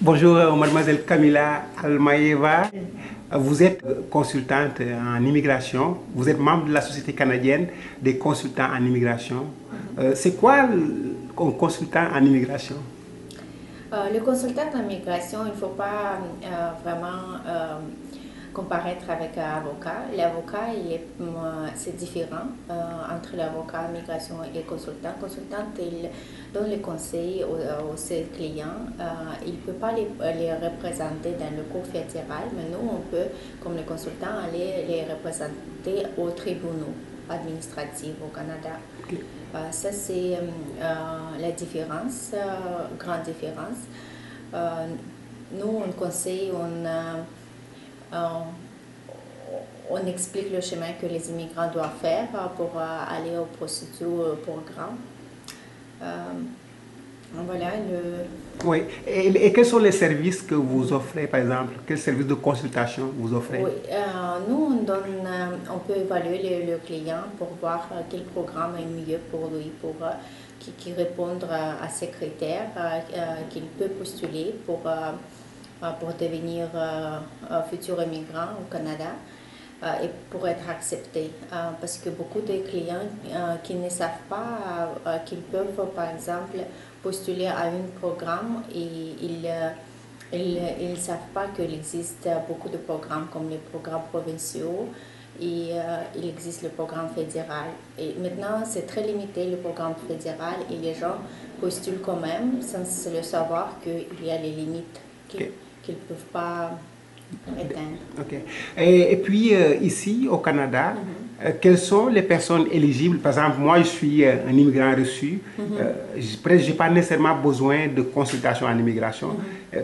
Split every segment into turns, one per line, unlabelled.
Bonjour, mademoiselle Camila Almaeva. Vous êtes consultante en immigration. Vous êtes membre de la Société canadienne des consultants en immigration. C'est quoi un consultant en immigration?
Le consultant en migration, il ne faut pas vraiment comparaître avec un avocat. L'avocat, c'est différent entre l'avocat en migration et le consultant. Le consultant, il donne les conseils aux ses clients. Il ne peut pas les représenter dans le cours fédéral, mais nous, on peut, comme le consultant, aller les représenter aux tribunaux administratifs au Canada.
Okay.
Ça, c'est la différence, grande différence. Nous, on conseille, on explique le chemin que les immigrants doivent faire pour aller aux procédures, au programme. Voilà
Oui. Et quels sont les services que vous offrez, par exemple? Quels services de consultation vous offrez?
Oui, nous, on peut évaluer le client pour voir quel programme est mieux pour lui, qui répondre à ces critères qu'il peut postuler pour devenir futur immigrant au Canada et pour être accepté. Parce que beaucoup de clients qui ne savent pas qu'ils peuvent, par exemple, postuler à un programme et ils ne savent pas qu'il existe beaucoup de programmes comme les programmes provinciaux et il existe le programme fédéral. Et maintenant, c'est très limité le programme fédéral et les gens postulent quand même sans le savoir qu'il y a les limites qu'ils ne peuvent pas atteindre.
Okay. Et puis ici au Canada, quelles sont les personnes éligibles? Par exemple, moi je suis un immigrant reçu, je n'ai pas nécessairement besoin de consultation en immigration.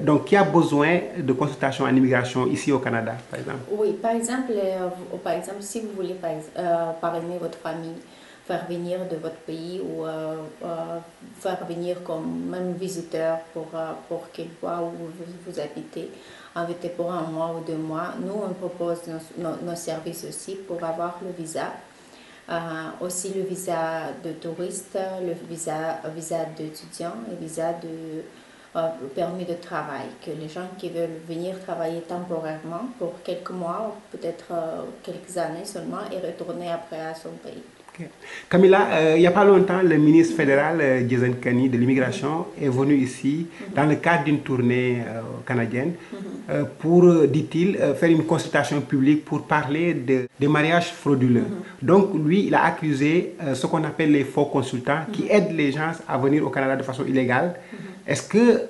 Donc qui a besoin de consultation en immigration ici au Canada, par exemple?
Oui, par exemple, si vous voulez parrainer votre famille, faire venir de votre pays ou faire venir comme même visiteur pour qu'il voit où vous habitez, invité pour un mois ou 2 mois. Nous, on propose nos services aussi pour avoir le visa. Aussi le visa de touriste, le visa d'étudiant et visa de permis de travail, que les gens qui veulent venir travailler temporairement pour quelques mois, peut-être quelques années seulement, et retourner après à son pays.
Okay. Camila, il n'y a pas longtemps, le ministre fédéral Jason Kenney de l'immigration est venu ici dans le cadre d'une tournée canadienne pour, dit-il, faire une consultation publique pour parler des mariages frauduleux. Donc lui, il a accusé ce qu'on appelle les faux consultants qui aident les gens à venir au Canada de façon illégale. Est-ce que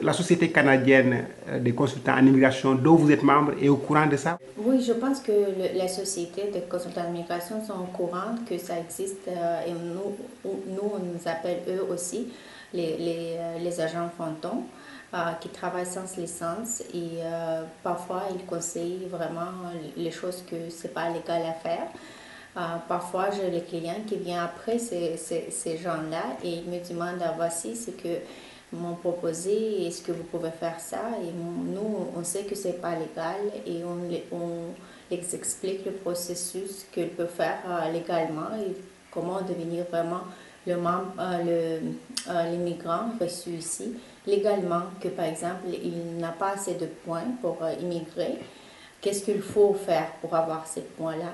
la société canadienne des consultants en immigration dont vous êtes membre est au courant de ça?
Oui, je pense que la société des consultants en immigration sont au courant que ça existe et on nous appelle eux aussi les agents fantômes qui travaillent sans licence et parfois ils conseillent vraiment les choses que c'est pas légal à faire. Parfois, j'ai les clients qui viennent après ces gens-là et ils me demandent voici ce que m'ont proposé, est-ce que vous pouvez faire ça? Et nous, on sait que c'est pas légal et on les explique le processus qu'ils peuvent faire légalement et comment devenir vraiment l'immigrant reçu ici légalement, que par exemple, il n'a pas assez de points pour immigrer. Qu'est-ce qu'il faut faire pour avoir ces points-là?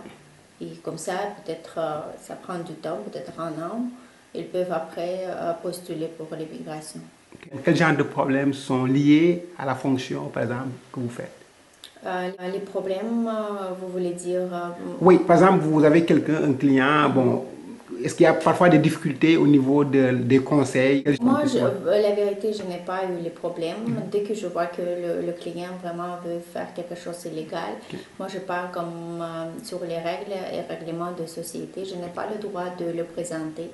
Et comme ça, peut-être ça prend du temps, peut-être un an. Ils peuvent après postuler pour l'immigration.
Quel genre de problèmes sont liés à la fonction, par exemple, que vous faites?
Les problèmes, vous voulez dire
Oui, par exemple, vous avez quelqu'un, un client, bon, est-ce qu'il y a parfois des difficultés au niveau des conseils?
Moi, la vérité, je n'ai pas eu les problèmes. Dès que je vois que le client vraiment veut faire quelque chose d'illégal, moi je parle comme sur les règles et règlements de société. Je n'ai pas le droit de le présenter.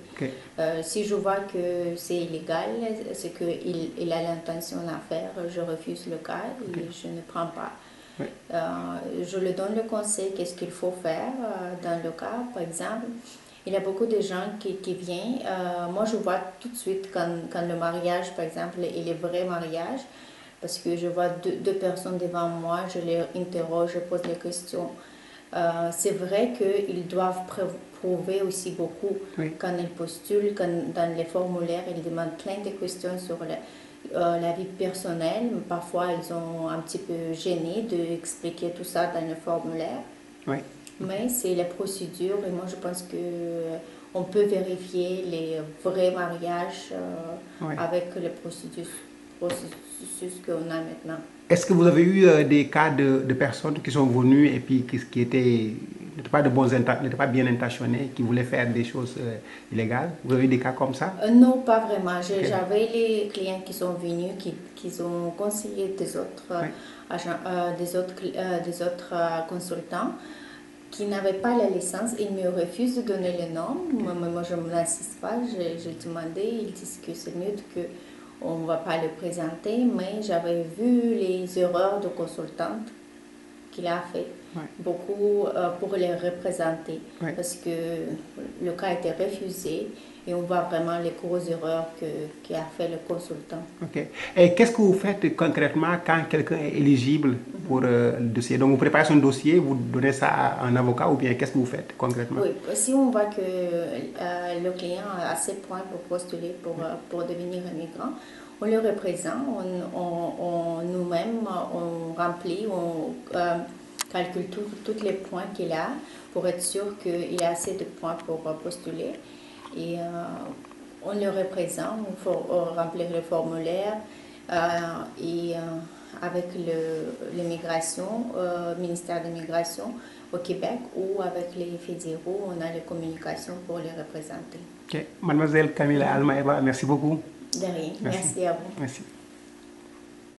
Si je vois que c'est illégal, c'est qu'il a l'intention à faire, je refuse le cas et je ne prends pas. Je lui donne le conseil, qu'est-ce qu'il faut faire dans le cas, par exemple. Il y a beaucoup de gens qui viennent. Moi, je vois tout de suite quand le mariage, par exemple, est le vrai mariage, parce que je vois deux personnes devant moi, je les interroge, je pose les questions. C'est vrai qu'ils doivent prouver aussi beaucoup quand ils postulent, dans les formulaires, ils demandent plein de questions sur la vie personnelle. Parfois, ils sont un petit peu gênés d'expliquer tout ça dans le formulaire.
Oui.
Mais c'est la procédure et moi je pense que on peut vérifier les vrais mariages
Oui.
avec le processus qu'on a maintenant.
Est-ce que vous avez eu des cas de personnes qui sont venues et puis qui n'étaient pas n'étaient pas bien intentionnées, qui voulaient faire des choses illégales? Vous avez eu des cas comme ça?
Non, pas vraiment.
Ok.
J'avais les clients qui sont venus, qui ont conseillé des autres
Oui.
agents, des autres consultants qui n'avaient pas la licence. Ils me refusent de donner le nom. Moi, je ne n'insiste pas. J'ai demandé. Ils disent que c'est mieux que on ne va pas le présenter. Mais j'avais vu les erreurs de consultante qu'il a fait.
Ouais.
Beaucoup pour les représenter.
Ouais.
Parce que le cas a été refusé. Et on voit vraiment les grosses erreurs qu'a fait le consultant.
Ok. Et qu'est-ce que vous faites concrètement quand quelqu'un est éligible pour le dossier? Donc, vous préparez son dossier, vous donnez ça à un avocat ou bien qu'est-ce que vous faites concrètement?
Oui, si on voit que le client a assez de points pour postuler pour devenir immigrant, on le représente, nous-mêmes, on remplit, on calcule tous les points qu'il a pour être sûr qu'il a assez de points pour postuler. Et on le représente, il faut remplir le formulaire et avec l'immigration, ministère de l'immigration au Québec ou avec les fédéraux, on a les communications pour les représenter.
Ok. Mademoiselle Camilla Almaeva, merci beaucoup.
De rien.
Merci.
Merci à vous.
Merci.